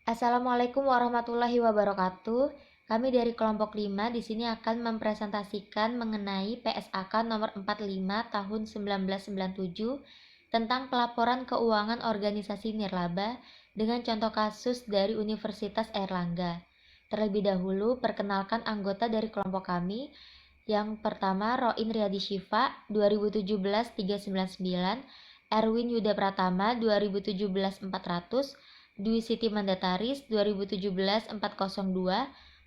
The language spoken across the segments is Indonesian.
Assalamualaikum warahmatullahi wabarakatuh. Kami dari kelompok 5 di sini akan mempresentasikan mengenai PSAK nomor 45 tahun 1997 tentang pelaporan keuangan organisasi nirlaba dengan contoh kasus dari Universitas Airlangga. Terlebih dahulu, perkenalkan anggota dari kelompok kami. Yang pertama, Roin Riyadi Syifa 2017-399, Erwin Yuda Pratama 2017 400, Dwi Siti Mandataris 2017 402,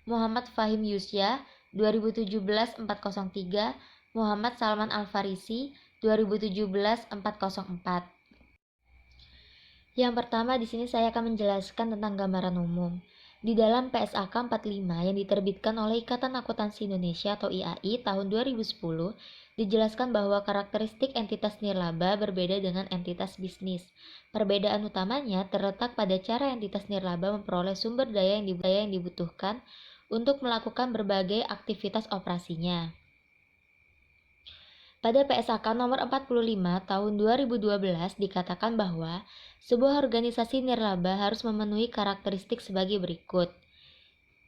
Muhammad Fahim Yusya 2017 403, Muhammad Salman Al-Farisi 2017 404. Yang pertama di sini saya akan menjelaskan tentang gambaran umum. Di dalam PSAK 45 yang diterbitkan oleh Ikatan Akuntansi Indonesia atau IAI tahun 2010, dijelaskan bahwa karakteristik entitas nirlaba berbeda dengan entitas bisnis. Perbedaan utamanya terletak pada cara entitas nirlaba memperoleh sumber daya yang dibutuhkan untuk melakukan berbagai aktivitas operasinya. Pada PSAK nomor 45 tahun 2012 dikatakan bahwa sebuah organisasi nirlaba harus memenuhi karakteristik sebagai berikut.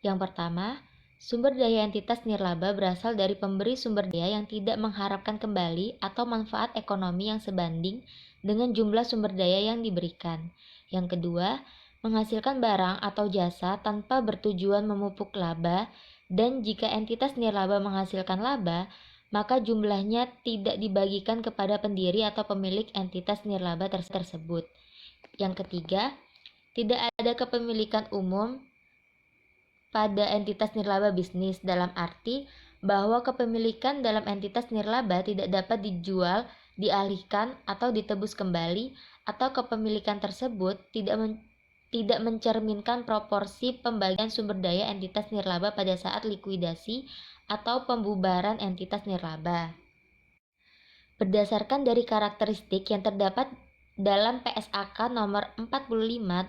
Yang pertama, sumber daya entitas nirlaba berasal dari pemberi sumber daya yang tidak mengharapkan kembali atau manfaat ekonomi yang sebanding dengan jumlah sumber daya yang diberikan. Yang kedua, menghasilkan barang atau jasa tanpa bertujuan memupuk laba, dan jika entitas nirlaba menghasilkan laba, maka jumlahnya tidak dibagikan kepada pendiri atau pemilik entitas nirlaba tersebut. Yang ketiga, tidak ada kepemilikan umum pada entitas nirlaba bisnis, dalam arti bahwa kepemilikan dalam entitas nirlaba tidak dapat dijual, dialihkan, atau ditebus kembali, atau kepemilikan tersebut tidak mencerminkan proporsi pembagian sumber daya entitas nirlaba pada saat likuidasi atau pembubaran entitas nirlaba. Berdasarkan dari karakteristik yang terdapat dalam PSAK nomor 45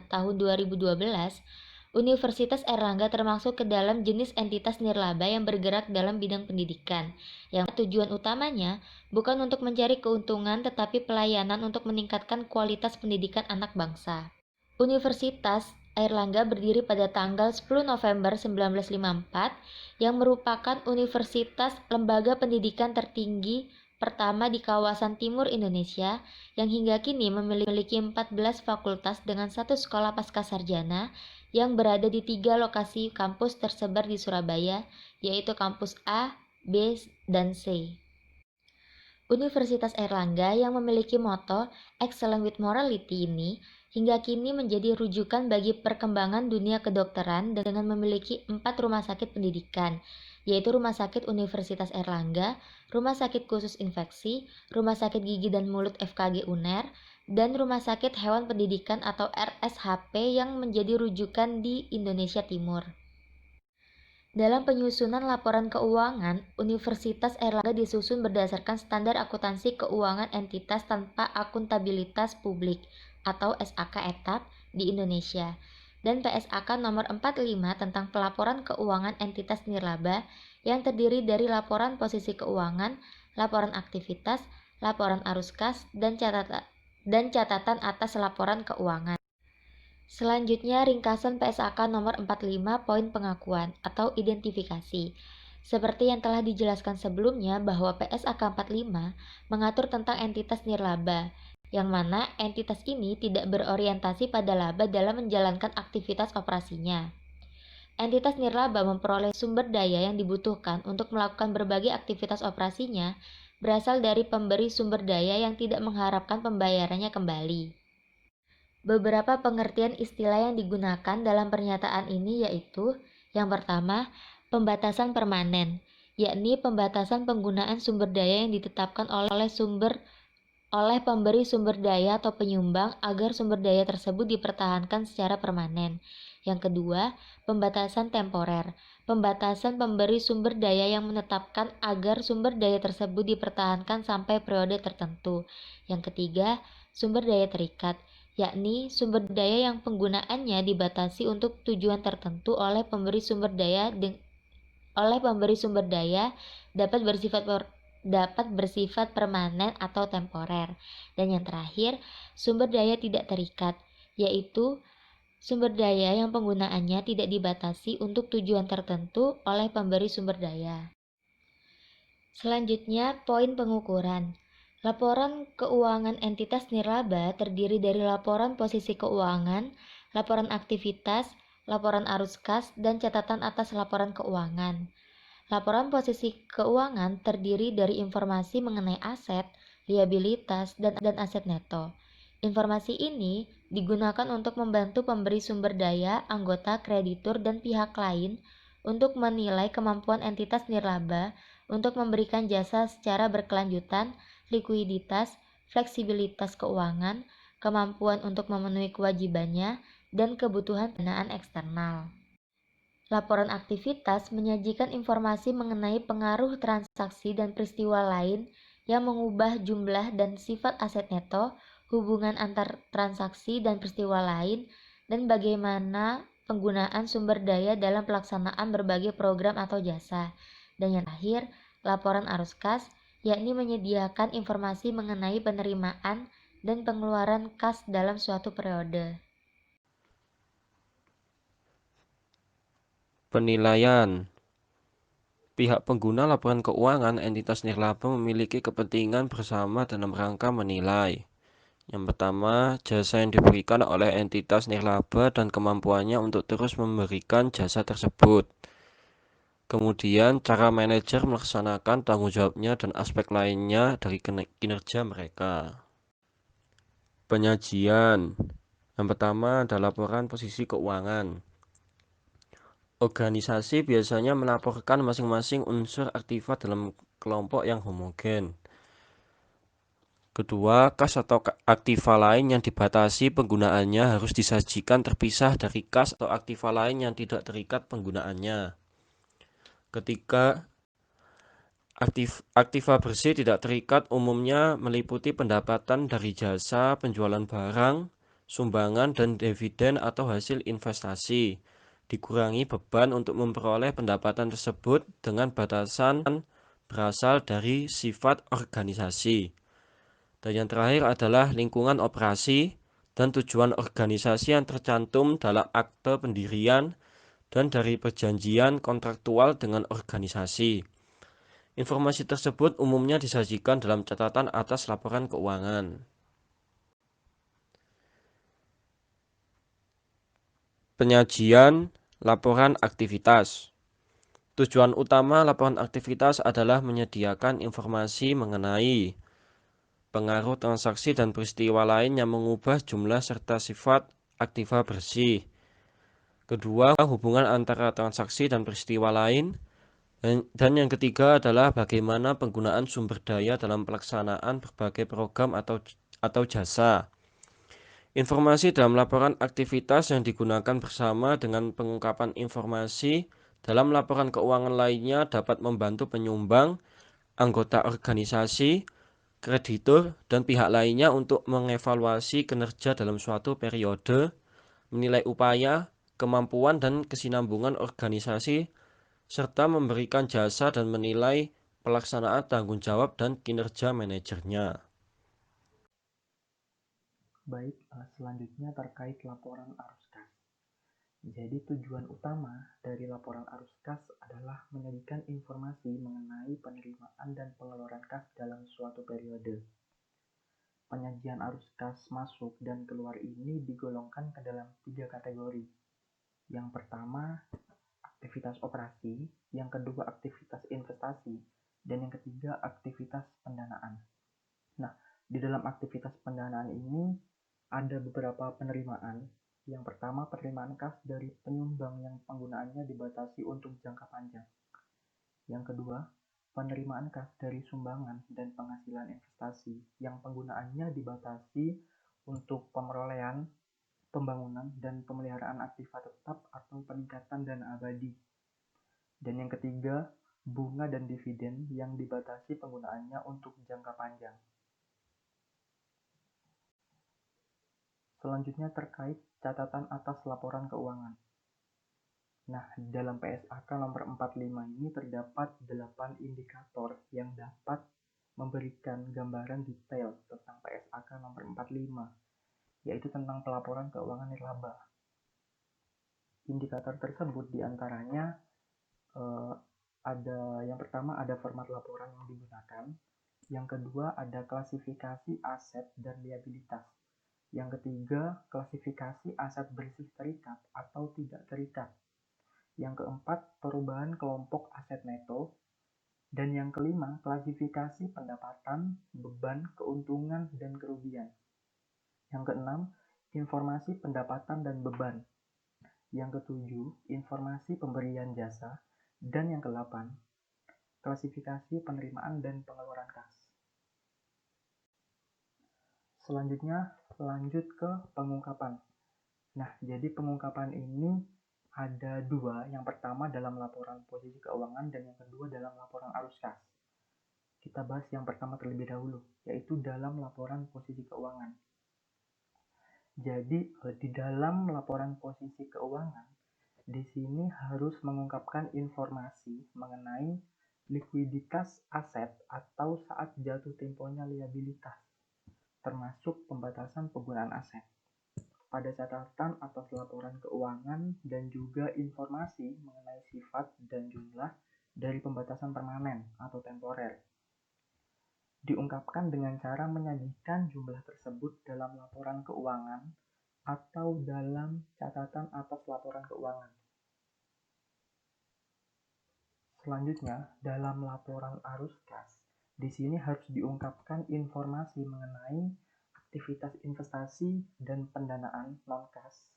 tahun 2012, Universitas Airlangga termasuk ke dalam jenis entitas nirlaba yang bergerak dalam bidang pendidikan, yang tujuan utamanya bukan untuk mencari keuntungan tetapi pelayanan untuk meningkatkan kualitas pendidikan anak bangsa. Universitas Airlangga berdiri pada tanggal 10 November 1954 yang merupakan universitas lembaga pendidikan tertinggi pertama di kawasan timur Indonesia yang hingga kini memiliki 14 fakultas dengan satu sekolah pascasarjana yang berada di 3 lokasi kampus tersebar di Surabaya, yaitu kampus A, B, dan C. Universitas Airlangga yang memiliki moto Excellent with Morality ini hingga kini menjadi rujukan bagi perkembangan dunia kedokteran dengan memiliki 4 rumah sakit pendidikan, yaitu Rumah Sakit Universitas Airlangga, Rumah Sakit Khusus Infeksi, Rumah Sakit Gigi dan Mulut FKG UNER, dan Rumah Sakit Hewan Pendidikan atau RSHP yang menjadi rujukan di Indonesia Timur. Dalam penyusunan laporan keuangan, Universitas Airlangga disusun berdasarkan standar akuntansi keuangan entitas tanpa akuntabilitas publik atau SAK ETAP di Indonesia, dan PSAK nomor 45 tentang pelaporan keuangan entitas nirlaba yang terdiri dari laporan posisi keuangan, laporan aktivitas, laporan arus kas, dan catatan atas laporan keuangan. Selanjutnya, ringkasan PSAK nomor 45 poin pengakuan atau identifikasi. Seperti yang telah dijelaskan sebelumnya bahwa PSAK 45 mengatur tentang entitas nirlaba, yang mana entitas ini tidak berorientasi pada laba dalam menjalankan aktivitas operasinya. Entitas nirlaba memperoleh sumber daya yang dibutuhkan untuk melakukan berbagai aktivitas operasinya berasal dari pemberi sumber daya yang tidak mengharapkan pembayarannya kembali. Beberapa pengertian istilah yang digunakan dalam pernyataan ini yaitu: yang pertama, pembatasan permanen, yakni pembatasan penggunaan sumber daya yang ditetapkan oleh pemberi sumber daya atau penyumbang agar sumber daya tersebut dipertahankan secara permanen. Yang kedua, pembatasan temporer, pembatasan pemberi sumber daya yang menetapkan agar sumber daya tersebut dipertahankan sampai periode tertentu. Yang ketiga, sumber daya terikat, yakni sumber daya yang penggunaannya dibatasi untuk tujuan tertentu oleh pemberi sumber daya dapat bersifat permanen atau temporer. Dan yang terakhir, sumber daya tidak terikat, yaitu Sumber daya yang penggunaannya tidak dibatasi untuk tujuan tertentu oleh pemberi sumber daya. Selanjutnya, poin pengukuran. Laporan keuangan entitas nirlaba terdiri dari laporan posisi keuangan, laporan aktivitas, laporan arus kas, dan catatan atas laporan keuangan. Laporan posisi keuangan terdiri dari informasi mengenai aset, liabilitas, dan aset neto. Informasi ini digunakan untuk membantu pemberi sumber daya, anggota, kreditur, dan pihak lain untuk menilai kemampuan entitas nirlaba untuk memberikan jasa secara berkelanjutan, likuiditas, fleksibilitas keuangan, kemampuan untuk memenuhi kewajibannya, dan kebutuhan pendanaan eksternal. Laporan aktivitas menyajikan informasi mengenai pengaruh transaksi dan peristiwa lain yang mengubah jumlah dan sifat aset neto, hubungan antar transaksi dan peristiwa lain, dan bagaimana penggunaan sumber daya dalam pelaksanaan berbagai program atau jasa. Dan yang terakhir, laporan arus kas, yakni menyediakan informasi mengenai penerimaan dan pengeluaran kas dalam suatu periode. Penilaian. Pihak pengguna laporan keuangan entitas nirlaba memiliki kepentingan bersama dalam rangka menilai. Yang pertama, jasa yang diberikan oleh entitas nirlaba dan kemampuannya untuk terus memberikan jasa tersebut. Kemudian, cara manajer melaksanakan tanggung jawabnya dan aspek lainnya dari kinerja mereka. Penyajian. Yang pertama ada laporan posisi keuangan. Organisasi biasanya melaporkan masing-masing unsur aktiva dalam kelompok yang homogen. Kedua, kas atau aktiva lain yang dibatasi penggunaannya harus disajikan terpisah dari kas atau aktiva lain yang tidak terikat penggunaannya. Ketiga, aktiva bersih tidak terikat umumnya meliputi pendapatan dari jasa, penjualan barang, sumbangan, dan dividen atau hasil investasi. Dikurangi beban untuk memperoleh pendapatan tersebut dengan batasan berasal dari sifat organisasi. Dan yang terakhir adalah lingkungan operasi dan tujuan organisasi yang tercantum dalam akte pendirian dan dari perjanjian kontraktual dengan organisasi. Informasi tersebut umumnya disajikan dalam catatan atas laporan keuangan. Penyajian laporan aktivitas. Tujuan utama laporan aktivitas adalah menyediakan informasi mengenai pengaruh transaksi dan peristiwa lain yang mengubah jumlah serta sifat aktiva bersih. Kedua, hubungan antara transaksi dan peristiwa lain. Dan yang ketiga adalah bagaimana penggunaan sumber daya dalam pelaksanaan berbagai program atau jasa. Informasi dalam laporan aktivitas yang digunakan bersama dengan pengungkapan informasi dalam laporan keuangan lainnya dapat membantu penyumbang, anggota organisasi, kreditur, dan pihak lainnya untuk mengevaluasi kinerja dalam suatu periode, menilai upaya, kemampuan, dan kesinambungan organisasi, serta memberikan jasa dan menilai pelaksanaan tanggung jawab dan kinerja manajernya. Baik, selanjutnya terkait laporan arus kas. Jadi tujuan utama dari laporan arus kas adalah menyajikan informasi mengenai penerimaan dan pengeluaran kas dalam suatu periode. Penyajian arus kas masuk dan keluar ini digolongkan ke dalam 3 kategori. Yang pertama, aktivitas operasi, yang kedua aktivitas investasi, dan yang ketiga aktivitas pendanaan. Nah, di dalam aktivitas pendanaan ini ada beberapa penerimaan. Yang pertama, penerimaan kas dari penyumbang yang penggunaannya dibatasi untuk jangka panjang. Yang kedua, penerimaan kas dari sumbangan dan penghasilan investasi yang penggunaannya dibatasi untuk pemerolehan, pembangunan, dan pemeliharaan aktiva tetap atau peningkatan dana abadi. Dan yang ketiga, bunga dan dividen yang dibatasi penggunaannya untuk jangka panjang. Selanjutnya terkait catatan atas laporan keuangan. Nah, dalam PSAK nomor 45 ini terdapat 8 indikator yang dapat memberikan gambaran detail tentang PSAK nomor 45, yaitu tentang pelaporan keuangan nirlaba. Indikator tersebut diantaranya yang pertama ada format laporan yang digunakan, yang kedua ada klasifikasi aset dan liabilitas, yang ketiga klasifikasi aset bersih terikat atau tidak terikat, yang keempat perubahan kelompok aset neto, dan yang kelima klasifikasi pendapatan, beban, keuntungan, dan kerugian. Yang keenam informasi pendapatan dan beban. Yang ketujuh, informasi pemberian jasa. Dan yang kedelapan, klasifikasi penerimaan dan pengeluaran kas. Selanjutnya, lanjut ke pengungkapan. Nah, jadi pengungkapan ini ada dua. Yang pertama dalam laporan posisi keuangan dan yang kedua dalam laporan arus kas. Kita bahas yang pertama terlebih dahulu, yaitu dalam laporan posisi keuangan. Jadi, di dalam laporan posisi keuangan, di sini harus mengungkapkan informasi mengenai likuiditas aset atau saat jatuh temponya liabilitas, termasuk pembatasan penggunaan aset. Pada catatan atas laporan keuangan dan juga informasi mengenai sifat dan jumlah dari pembatasan permanen atau temporer. Diungkapkan dengan cara menyajikan jumlah tersebut dalam laporan keuangan atau dalam catatan atas laporan keuangan. Selanjutnya, dalam laporan arus kas, di sini harus diungkapkan informasi mengenai aktivitas investasi dan pendanaan non-kas,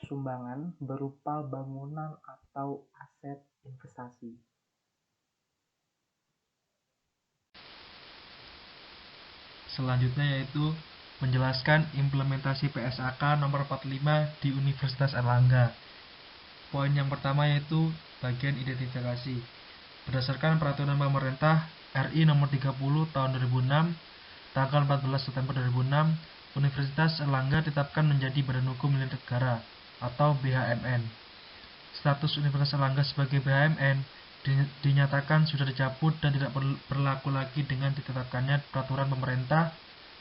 sumbangan berupa bangunan atau aset investasi. Selanjutnya yaitu menjelaskan implementasi PSAK nomor 45 di Universitas Erlangga. Poin yang pertama yaitu bagian identifikasi. Berdasarkan peraturan pemerintah RI nomor 30 tahun 2006, tanggal 14 September 2006, Universitas Erlangga ditetapkan menjadi Badan Hukum Milik Negara atau BHMN. Status Universitas Erlangga sebagai BHMN dinyatakan sudah dicabut dan tidak berlaku lagi dengan ditetapkannya peraturan pemerintah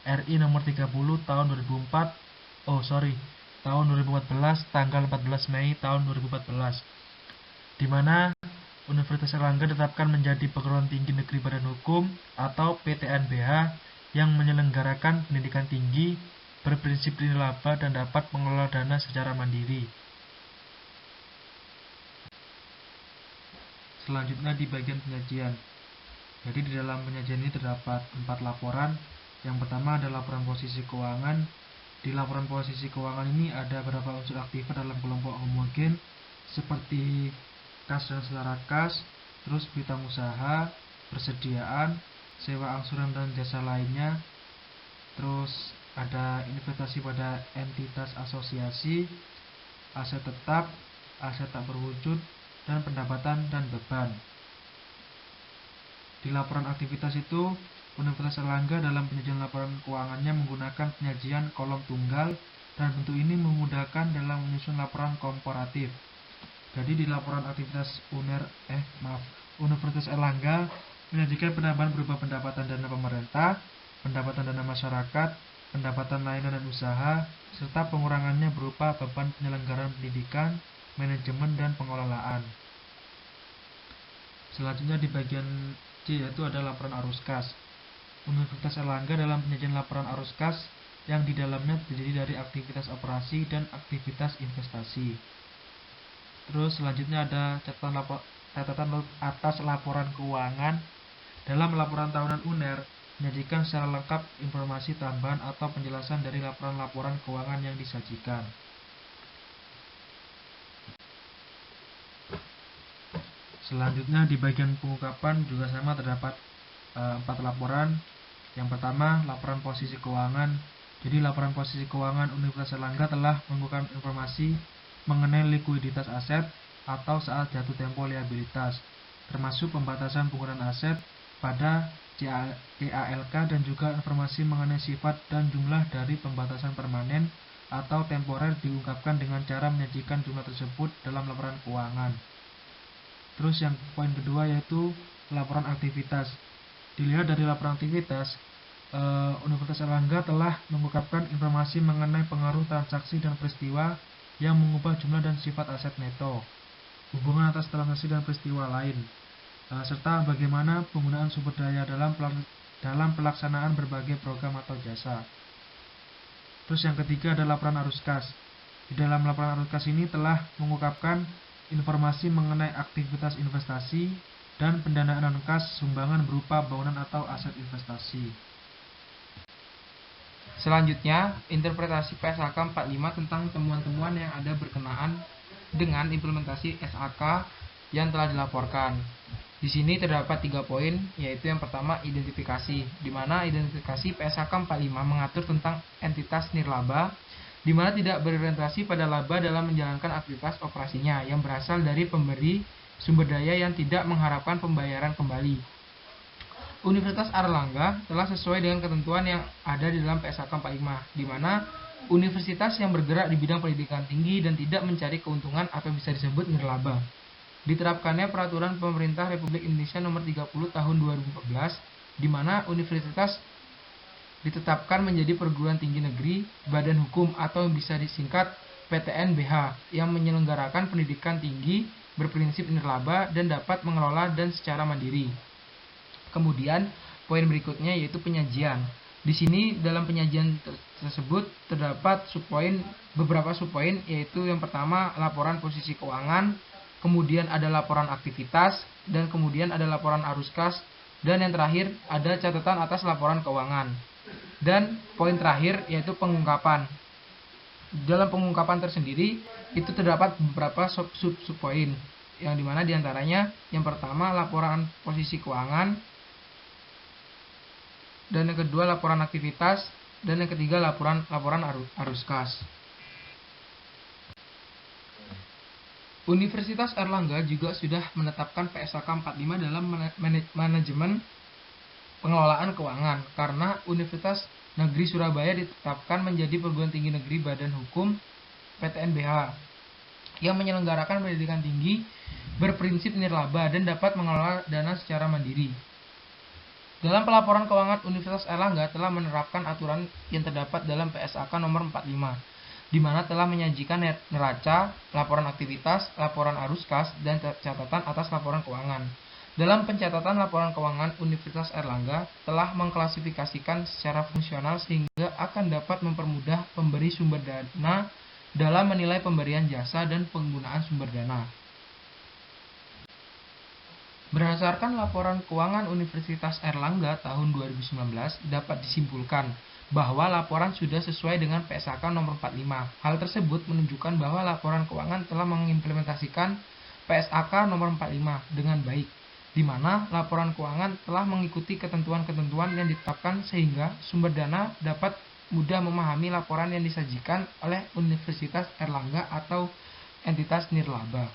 RI nomor 30 tahun 2014 tanggal 14 Mei tahun 2014, di mana Universitas Erlangga ditetapkan menjadi perguruan tinggi negeri Badan Hukum atau PTNBH yang menyelenggarakan pendidikan tinggi, berprinsip nirlaba dan dapat mengelola dana secara mandiri. Selanjutnya di bagian penyajian. Jadi di dalam penyajian ini terdapat 4 laporan. Yang pertama adalah laporan posisi keuangan. Di laporan posisi keuangan ini ada beberapa unsur aktiva dalam kelompok homogen seperti kas dan setara kas, terus piutang usaha, persediaan, sewa angsuran dan jasa lainnya. Terus ada investasi pada entitas asosiasi, aset tetap, aset tak berwujud, dan pendapatan dan beban. Di laporan aktivitas itu, Universitas Erlangga dalam penyajian laporan keuangannya menggunakan penyajian kolom tunggal dan bentuk ini memudahkan dalam menyusun laporan komparatif. Jadi di laporan aktivitas Universitas Erlangga menyajikan penambahan berupa pendapatan dana pemerintah, pendapatan dana masyarakat, pendapatan layanan dan usaha, serta pengurangannya berupa beban penyelenggaraan pendidikan, manajemen, dan pengelolaan. Selanjutnya di bagian C yaitu ada laporan arus kas. Universitas Erlangga dalam penyajian laporan arus kas yang di dalamnya terdiri dari aktivitas operasi dan aktivitas investasi. Terus selanjutnya ada catatan atas laporan keuangan. Dalam laporan tahunan UNER menyajikan secara lengkap informasi tambahan atau penjelasan dari laporan-laporan keuangan yang disajikan. Selanjutnya di bagian pengungkapan juga sama terdapat 4 laporan. Yang pertama laporan posisi keuangan. Jadi laporan posisi keuangan Universitas Erlangga telah mengungkapkan informasi mengenai likuiditas aset atau saat jatuh tempo liabilitas, termasuk pembatasan penggunaan aset pada CALK dan juga informasi mengenai sifat dan jumlah dari pembatasan permanen atau temporer diungkapkan dengan cara menyajikan jumlah tersebut dalam laporan keuangan. Terus yang poin kedua yaitu laporan aktivitas. Dilihat dari laporan aktivitas, Universitas Erlangga telah mengungkapkan informasi mengenai pengaruh transaksi dan peristiwa yang mengubah jumlah dan sifat aset neto, hubungan atas transaksi dan peristiwa lain, serta bagaimana penggunaan sumber daya dalam pelaksanaan berbagai program atau jasa. Terus yang ketiga ada laporan arus kas. Di dalam laporan arus kas ini telah mengungkapkan informasi mengenai aktivitas investasi dan pendanaan non-kas sumbangan berupa bangunan atau aset investasi. Selanjutnya, interpretasi PSAK 45 tentang temuan-temuan yang ada berkenaan dengan implementasi SAK yang telah dilaporkan. Di sini terdapat 3 poin, yaitu yang pertama identifikasi, di mana identifikasi PSAK 45 mengatur tentang entitas nirlaba, di mana tidak berorientasi pada laba dalam menjalankan aktivitas operasinya yang berasal dari pemberi sumber daya yang tidak mengharapkan pembayaran kembali. Universitas Airlangga telah sesuai dengan ketentuan yang ada di dalam PSAK 45, di mana universitas yang bergerak di bidang pendidikan tinggi dan tidak mencari keuntungan atau bisa disebut nirlaba. Diterapkannya Peraturan Pemerintah Republik Indonesia Nomor 30 Tahun 2014, di mana universitas ditetapkan menjadi perguruan tinggi negeri, badan hukum atau bisa disingkat PTNBH yang menyelenggarakan pendidikan tinggi berprinsip nirlaba dan dapat mengelola dan secara mandiri. Kemudian poin berikutnya yaitu penyajian. Di sini dalam penyajian tersebut terdapat beberapa subpoin, yaitu yang pertama laporan posisi keuangan, kemudian ada laporan aktivitas, dan kemudian ada laporan arus kas, dan yang terakhir ada catatan atas laporan keuangan. Dan poin terakhir yaitu pengungkapan. Dalam pengungkapan tersendiri itu terdapat beberapa sub-poin, yang dimana diantaranya yang pertama laporan posisi keuangan, dan yang kedua laporan aktivitas, dan yang ketiga laporan arus kas. Universitas Airlangga juga sudah menetapkan PSAK 45 dalam manajemen pengelolaan keuangan, karena Universitas Negeri Surabaya ditetapkan menjadi perguruan tinggi negeri badan hukum PTNBH yang menyelenggarakan pendidikan tinggi berprinsip nirlaba dan dapat mengelola dana secara mandiri. Dalam pelaporan keuangan, Universitas Airlangga telah menerapkan aturan yang terdapat dalam PSAK nomor 45, di mana telah menyajikan neraca, laporan aktivitas, laporan arus kas, dan catatan atas laporan keuangan. Dalam pencatatan laporan keuangan, Universitas Airlangga telah mengklasifikasikan secara fungsional sehingga akan dapat mempermudah pemberi sumber dana dalam menilai pemberian jasa dan penggunaan sumber dana. Berdasarkan laporan keuangan Universitas Airlangga tahun 2019, dapat disimpulkan bahwa laporan sudah sesuai dengan PSAK nomor 45. Hal tersebut menunjukkan bahwa laporan keuangan telah mengimplementasikan PSAK nomor 45 dengan baik, di mana laporan keuangan telah mengikuti ketentuan-ketentuan yang ditetapkan sehingga sumber dana dapat mudah memahami laporan yang disajikan oleh Universitas Airlangga atau entitas nirlaba.